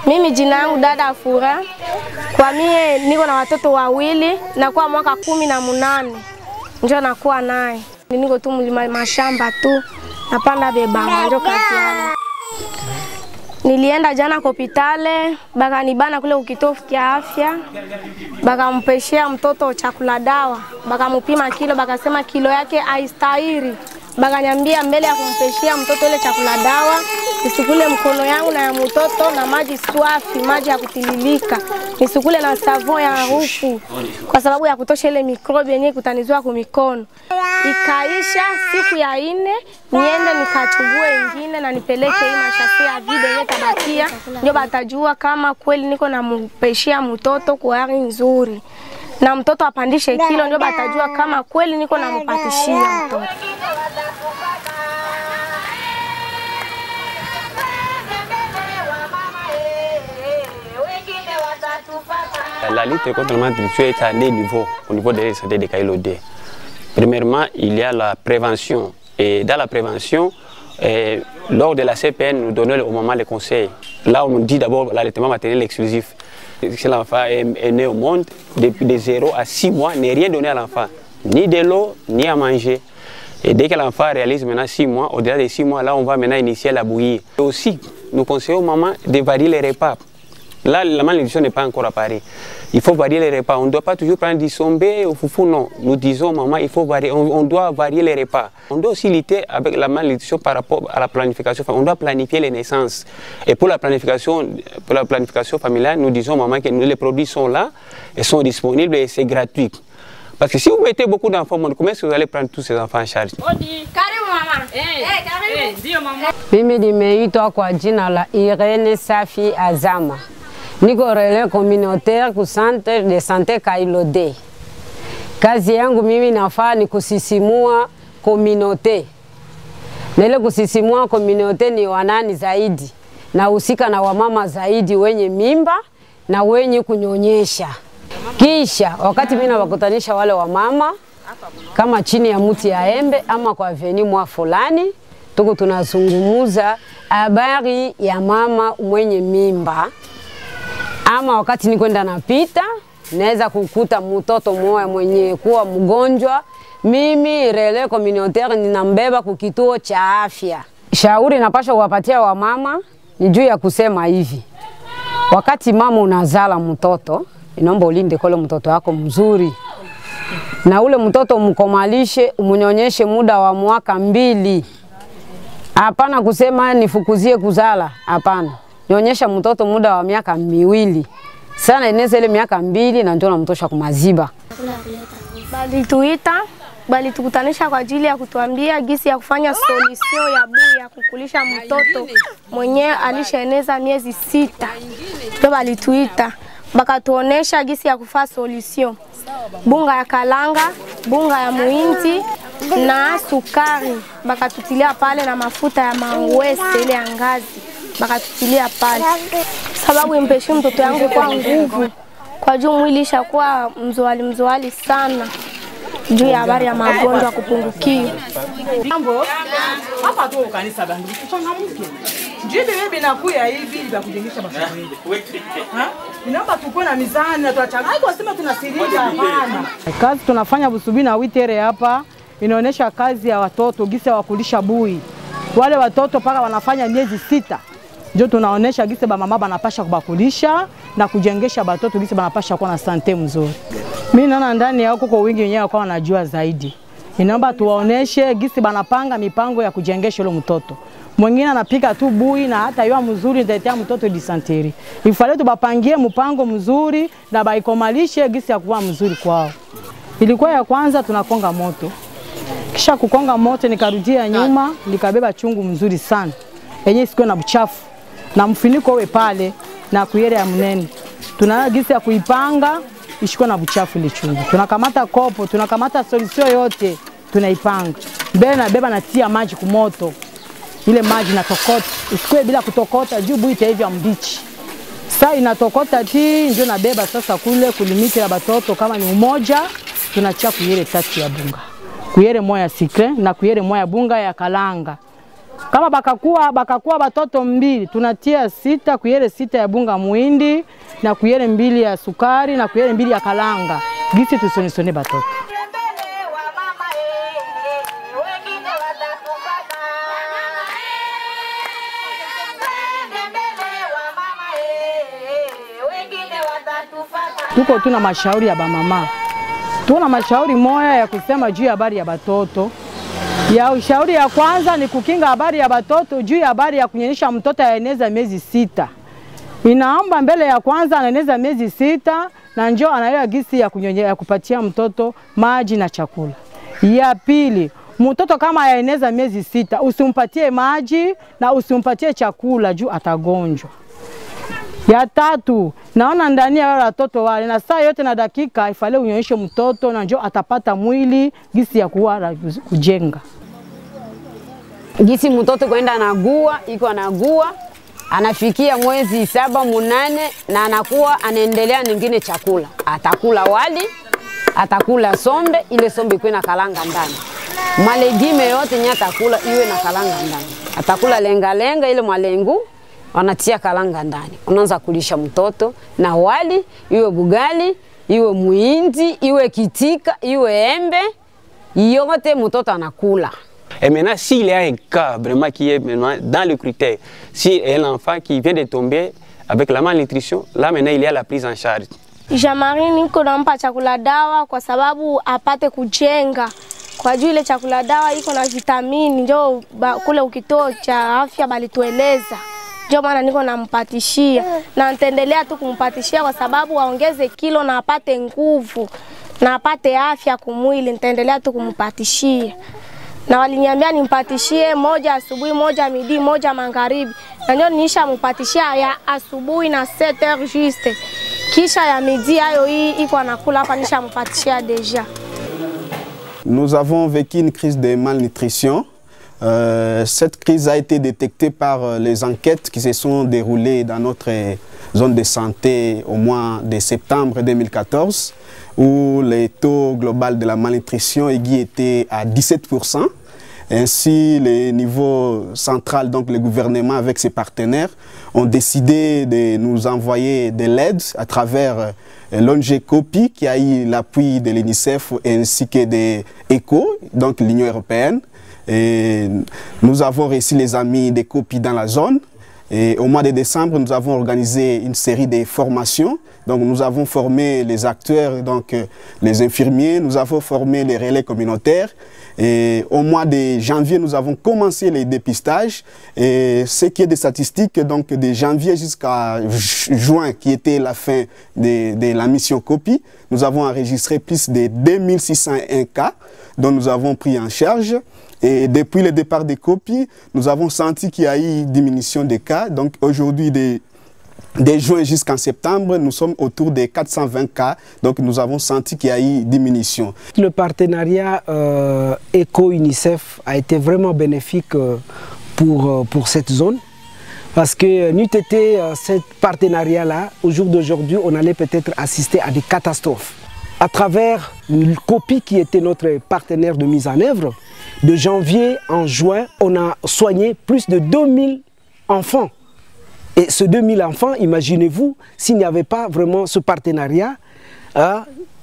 Mimi jina yangu dada Fura. Kwa mie niko na watoto wawili na kwa mwaka 18 ndio nakuwa naye. Niko tu mashamba tu napanda beba ndio kazi yangu. Nilienda jana hospitali, baka nibana kule ukitofu kia afya. Baka mpeshia mtoto chakula dawa, baka mpima kilo, baka sema kilo yake haistahili. Baka niambia mbele ya kumpeshia mtoto ile chakula dawa, nisikule mkono yangu na ya mtoto na maji swafi, maji ya kutililika. Nisikule na savon ya harufu kwa sababu ya kutosha ile mikrobi yenyewe kutanizwa kwa mikono. Ikaisha siku ya 4 niende nikachukue ingine na nipeleke hii mashasi ya video yenyewe tabakia, ndio batajua kama kweli niko na mpeshia mtoto kwa hali nzuri. Na mtoto apandishe kilo ndio batajua kama kweli niko na mpatishia mtoto. La lutte contre le malnutrition est à 2 niveaux au niveau de la santé des Kailodé. Premièrement, il y a la prévention. Et dans la prévention, lors de la CPN, nous donnons au moment les conseils. Là, on dit d'abord l'allaitement maternel exclusif. Si l'enfant est né au monde, depuis de 0 à 6 mois, n'est rien donné à l'enfant. Ni de l'eau, ni à manger. Et dès que l'enfant réalise maintenant 6 mois, au-delà des 6 mois, là, on va maintenant initier la bouillie. Et aussi, nous conseillons aux mamans de varier les repas. Là, la malnutrition n'est pas encore apparue. Il faut varier les repas. On ne doit pas toujours prendre du sombé ou foufou, non. Nous disons, maman, il faut varier. On doit varier les repas. On doit aussi lutter avec la malnutrition par rapport à la planification. On doit planifier les naissances. Et pour la planification familiale, nous disons, maman, que les produits sont là, ils sont disponibles et c'est gratuit. Parce que si vous mettez beaucoup d'enfants, comment est-ce que vous allez prendre tous ces enfants en charge? Mimi nimeitwa kwa jina la Irene Safi Azama. Niko relais communautaire ku centre de santé Kailodé. Kazi yangu mimi nafaa ni kusisimua communauté. Na ile kusisimua communauté ni wanani zaidi. Na husika na wamama zaidi wenye mimba na wenye kunyonyesha. Kisha wakati mimi nawakutanisha wale wamama kama chini ya mti ya embe ama kwa veni mwa fulani, tuko tunazungumuza habari ya mama mwenye mimba. Ama wakati nikwenda napita, naweza kukuta mtoto mmoja mwenye kuwa mgonjwa, mimi relais communautaire ninambeba kukituo cha afya. Shauri napasha kuwapatia wamama ni juu ya kusema hivi. Wakati mama unazala mtoto, inaomba ulinde kole mtoto wako mzuri. Na ule mtoto mkomalishe, umunyonyeshe muda wa mwaka 2. Hapana kusema nifukuzie kuzala, hapana. Nyonyesha mtoto muda wa miaka 2. Sana inaweza ile miaka 2 na ndio namtosha kumaziba. Bali tukutanisha kwa ajili ya kutuambia gisi ya kufanya solution ya bui ya kukulisha mtoto mwenye alishaeneza miezi 6. Ndio bali tuita. Baka tuonesha gisi ya kufanya solution. Bunga ya kalanga, bunga ya muhindi na sukari. Baka tutilia pale na mafuta ya mangwese ile ya ngazi. Baka tutilia pale. Sababu impeshi mtoto yangu kwa nguvu. Kwa juu mwili ishakuwa mzoali sana. Juu ya habari ya magonjwa kupungukia. Mambo hapa tu kanisa bangu kuchangamke. Njibi mimi nakuya hivi ili kujengesha mashamba. Inaomba tukue na mizani na tuachana. Haiko wasema tunasiringa hapana. Kazi tunafanya Busubi na Witere hapa inaonesha kazi ya watoto gisi ya wakulisha bui. Wale watoto paka wanafanya miezi 6. Ndio tunaonesha gisi ba mama banapasha kubakulisha na kujengesha watoto gisi banapasha kuwa na sante mzuri. Mimi naona ndani ya huko kwa wingi wenyewe kwa wanajua zaidi. Inaomba tuwaoneshe gisi banapanga mipango ya kujengesha yule mtoto. Mwingine anapika tu bui na hata yua mzuri nitatia mtoto disanteri. Ifale tubapangie mpango mzuri na baikomalishe gisi ya kuwa mzuri kwao. Ilikuwa ya kwanza tunakonga moto. Kisha kukonga moto nikarudia nyuma nikabeba chungu mzuri sana. Yenye sikuwa na buchafu na mfuniko uwe pale na kuyere ya mnene. Tunaona gisi ya kuipanga ishiko na buchafu ile chungu. Tunakamata kopo, tunakamata solution yote, tunaipanga. Mbele na beba natia maji kumoto. Ile maji natokota, usikwe bila kutokota juu bui itaivya mbichi. Sasa inatokota ti ndio nabeba sasa kule kulimiti la batoto kama ni umoja, tunachia kuyere 3 ya bunga. Kuyere moya sikre na kuyere moya bunga ya kalanga. Kama bakakuwa batoto mbili, tunatia 6 kuyele 6 ya bunga muhindi na kuyele 2 ya sukari na kuyele 2 ya kalanga. Gisi tusonisone batoto. Tuko tuna mashauri ya bamama. Tuna mashauri moya ya kusema juu ya habari ya batoto. Ya ushauri ya kwanza ni kukinga habari ya batoto juu ya habari ya kunyonyesha mtoto aeneza miezi 6. Inaomba mbele ya kwanza anaeneza miezi 6 na njoo anaelewa gisi ya kupatia mtoto maji na chakula. Ya pili, mtoto kama aeneza miezi 6 usimpatie maji na usimpatie chakula juu atagonjwa. Ya tatu, naona ndani ya wale watoto wale na saa yote na dakika ifale unyonyeshe mtoto na njoo atapata mwili gisi ya kujenga. Gisi mtoto kwenda anagua, iko anagua, anafikia mwezi 7, 8 na anakuwa anaendelea nyingine chakula. Atakula wali, atakula sombe, ile sombe ikuwe na kalanga ndani. Malegime yote nye atakula iwe na kalanga ndani. Atakula lenga ile malengu wanatia kalanga ndani. Unaanza kulisha mtoto na wali, iwe bugali, iwe muhindi, iwe kitika, iwe embe, yote mtoto anakula. Et maintenant, s'il y a un cas vraiment qui est maintenant dans le critère, si un enfant qui vient de tomber avec la malnutrition, là maintenant il y a la prise en charge. Jamari niko nampa chakula dawa kwa sababu apate kujenga. Kwa juu ile chakula dawa iko na vitamini, njoo kule ukituo cha afya balitueleza. Njoo maana niko nampatishia na nitaendelea tu kumpatishia kwa sababu aongeze kilo na apate nguvu na apate afya kumwili, nitaendelea tu kumpatishia. Na waliniambia nimpatishie moja asubuhi, moja midi, moja magharibi. Na ndio niisha mpatishia ya asubuhi na 7h juste. Kisha ya midi hayo hii iko anakula hapa nisha mpatishia deja. Nous avons vécu une crise de malnutrition. Cette crise a été détectée par les enquêtes qui se sont déroulées dans notre zone de santé au mois de septembre 2014, où le taux global de la malnutrition aiguë était à 17%. Ainsi, le niveau central, donc le gouvernement avec ses partenaires, ont décidé de nous envoyer de l'aide à travers l'ONG COPI qui a eu l'appui de l'UNICEF ainsi que de ECHO, donc l'Union européenne. Et nous avons reçu les amis de COPI dans la zone. Et au mois de décembre, nous avons organisé une série de formations. Donc nous avons formé les acteurs, donc les infirmiers, nous avons formé les relais communautaires. Et au mois de janvier, nous avons commencé les dépistages. Et ce qui est des statistiques, donc de janvier jusqu'à juin, qui était la fin de la mission COPI, nous avons enregistré plus de 2601 cas dont nous avons pris en charge. Et depuis le départ des COPI, nous avons senti qu'il y a eu une diminution des cas. Donc aujourd'hui, de juin jusqu'en septembre, nous sommes autour de 420 cas. Donc nous avons senti qu'il y a eu une diminution. Le partenariat ECHO-UNICEF a été vraiment bénéfique pour cette zone. Parce que n'eût été ce partenariat-là, au jour d'aujourd'hui, on allait peut-être assister à des catastrophes. À travers le COPI qui était notre partenaire de mise en œuvre, de janvier en juin, on a soigné plus de 2000 enfants. Et ce 2000 enfants, imaginez-vous, s'il n'y avait pas vraiment ce partenariat,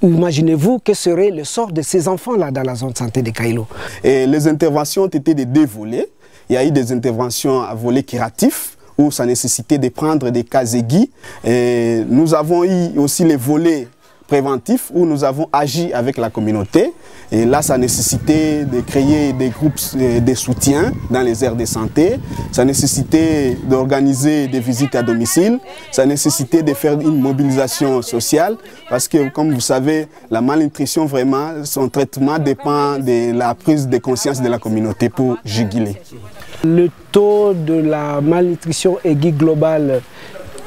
imaginez-vous que serait le sort de ces enfants-là dans la zone de santé de Kailo. Et les interventions ont été de 2 volets. Il y a eu des interventions à volet curatif, où ça nécessitait de prendre des cas aigus. Et nous avons eu aussi les volets préventifs où nous avons agi avec la communauté. Et là, ça nécessitait de créer des groupes de soutien dans les aires de santé. Ça nécessitait d'organiser des visites à domicile. Ça nécessitait de faire une mobilisation sociale. Parce que, comme vous savez, la malnutrition, vraiment, son traitement dépend de la prise de conscience de la communauté pour juguler. Le taux de la malnutrition aiguë globale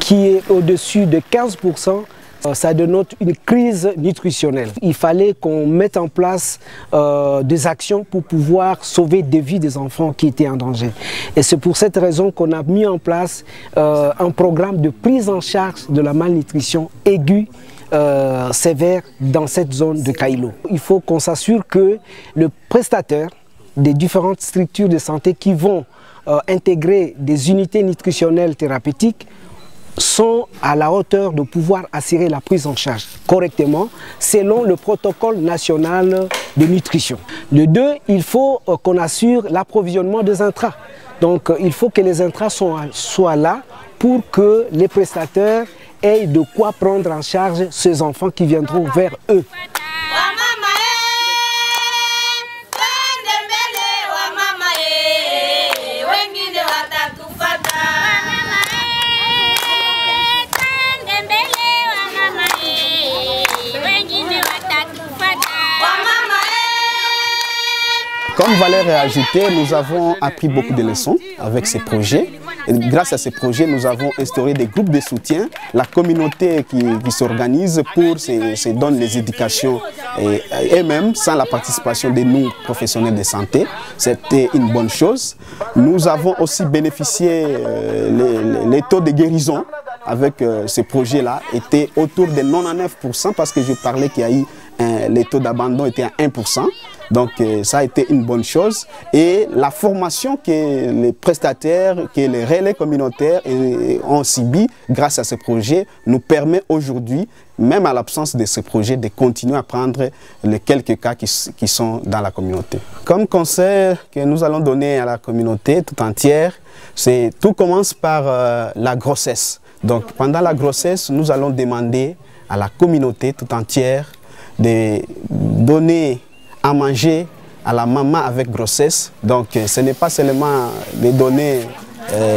qui est au-dessus de 15%, ça dénote une crise nutritionnelle. Il fallait qu'on mette en place des actions pour pouvoir sauver des vies des enfants qui étaient en danger. Et c'est pour cette raison qu'on a mis en place un programme de prise en charge de la malnutrition aiguë sévère dans cette zone de Kailo. Il faut qu'on s'assure que le prestataire des différentes structures de santé qui vont intégrer des unités nutritionnelles thérapeutiques sont à la hauteur de pouvoir assurer la prise en charge correctement selon le protocole national de nutrition. De deux, il faut qu'on assure l'approvisionnement des intrants. Donc il faut que les intrants soient là pour que les prestataires aient de quoi prendre en charge ces enfants qui viendront vers eux. Comme valeur ajoutée, nous avons appris beaucoup de leçons avec ces projets. Et grâce à ces projets, nous avons instauré des groupes de soutien. La communauté qui s'organise pour se donne les éducations et même sans la participation de nous, professionnels de santé. C'était une bonne chose. Nous avons aussi bénéficié, les taux de guérison avec ces projets-là étaient autour de 99% parce que je parlais qu'il y a eu les taux d'abandon étaient à 1%. Donc ça a été une bonne chose et la formation que les prestataires, que les relais communautaires ont subi grâce à ce projet nous permet aujourd'hui, même à l'absence de ce projet, de continuer à prendre les quelques cas qui sont dans la communauté. Comme conseil que nous allons donner à la communauté tout entière, c'est tout commence par la grossesse. Donc pendant la grossesse, nous allons demander à la communauté tout entière de donner à manger à la maman avec grossesse. Donc ce n'est pas seulement de donner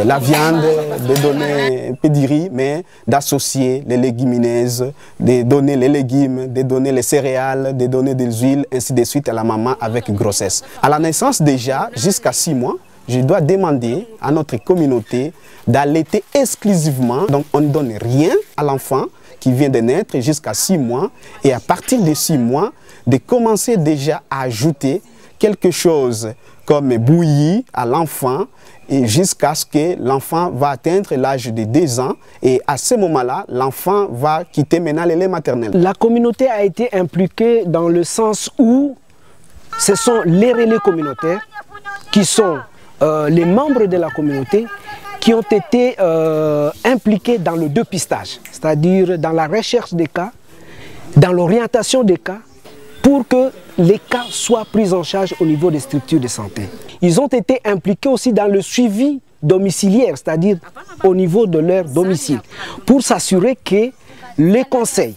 la viande, de donner un peu de riz, mais d'associer les légumineuses, de donner les légumes, de donner les céréales, de donner des huiles, ainsi de suite à la maman avec grossesse. À la naissance déjà, jusqu'à 6 mois, je dois demander à notre communauté d'allaiter exclusivement. Donc on ne donne rien à l'enfant qui vient de naître jusqu'à 6 mois. Et à partir de 6 mois, de commencer déjà à ajouter quelque chose comme bouillie à l'enfant et jusqu'à ce que l'enfant va atteindre l'âge de 2 ans. Et à ce moment-là, l'enfant va quitter maintenant le lait maternel. La communauté a été impliquée dans le sens où ce sont les relais communautaires qui sont les membres de la communauté qui ont été impliqués dans le dépistage, c'est-à-dire dans la recherche des cas, dans l'orientation des cas, pour que les cas soient pris en charge au niveau des structures de santé. Ils ont été impliqués aussi dans le suivi domiciliaire, c'est-à-dire au niveau de leur domicile, pour s'assurer que les conseils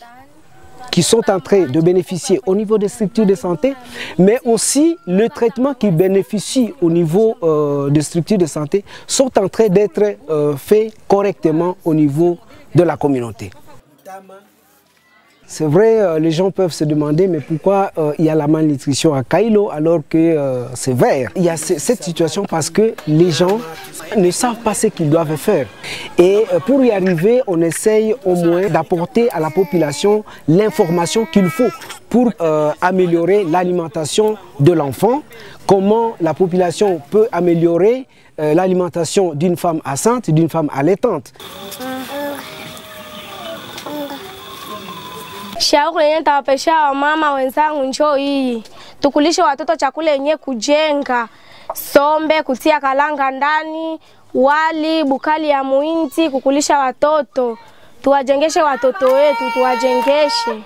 qui sont en train de bénéficier au niveau des structures de santé, mais aussi le traitement qui bénéficie au niveau des structures de santé sont en train d'être faits correctement au niveau de la communauté. C'est vrai, les gens peuvent se demander mais pourquoi il y a la malnutrition à Kailo alors que c'est vert. Il y a cette situation parce que les gens ne savent pas ce qu'ils doivent faire. Et pour y arriver, on essaye au moins d'apporter à la population l'information qu'il faut pour améliorer l'alimentation de l'enfant, comment la population peut améliorer l'alimentation d'une femme enceinte, d'une femme allaitante. Shauri yenye nitawapesha wamama wenzangu njoo hii. Tukulishe watoto chakula yenye kujenga. Sombe, kutia kalanga ndani, wali, bukali ya muinti, kukulisha watoto. Tuwajengeshe watoto wetu, tuwajengeshe.